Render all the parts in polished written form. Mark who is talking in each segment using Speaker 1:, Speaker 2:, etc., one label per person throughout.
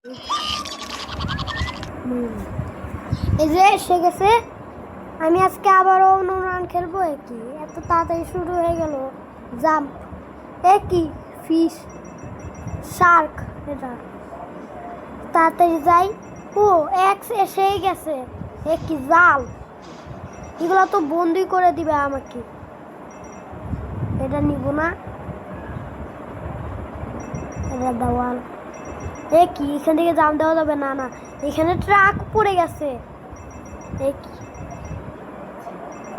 Speaker 1: এই যে এসে গেছে। আমি আজকে আবারও অনুমান খেলবো। কি এত তাড়াতাড়ি শুরু হয়ে গেল? জাম্প কি ফিশ শার্ক, এটা তাড়াতাড়ি যাই। ও এক্স এসেই গেছে। কি জাল, এগুলো তো বন্দি করে দিবে আমাকে। এটা নিব না, এটা দেওয়াল। কি এখান থেকে জাম দেওয়া যাবে না? না, এখানে ট্রাক পড়ে গেছে।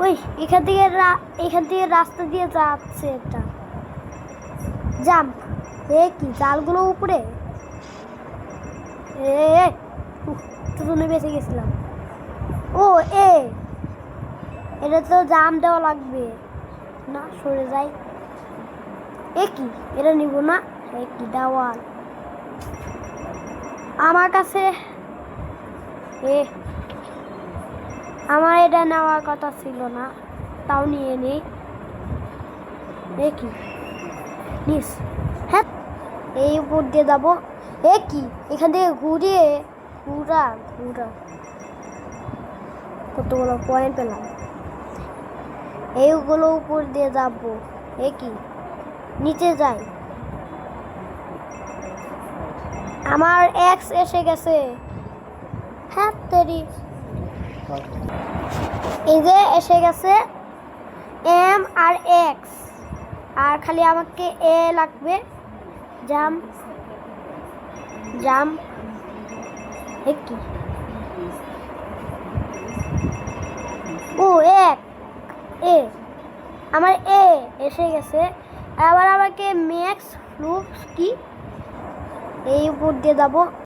Speaker 1: ওই এখান থেকে রাস্তা দিয়ে যাচ্ছে এটা। জাম্প। কি জালগুলো উপরে। টুটুনে বেঁচে গেছিলাম। ও এটা তো জাম দেওয়া লাগবে না, সরে যাই। কি এটা নিব না। কি দেওয়াল আমার কাছে। আমার এটা নেওয়ার কথা ছিল না, তাও নিয়ে নেই। কি নিস? হ্যাঁ, এই উপর দিয়ে যাবো। কি এখান থেকে ঘুরিয়ে ঘুরা কতগুলো পয়েন্ট পেলাম। এইগুলো উপর দিয়ে যাবো। কি নিচে যাই। আমার এক্স এসে গেছে। হ্যাঁ তেরি, এই যে এসে গেছে এম আর এক্স, আর খালি আমাকে এ লাগবে। Jump jump. কি ও আমার এসে গেছে। আবার আমাকে ম্যাক্স ফ্লুক্স কি এই উপর দিয়ে যাবো।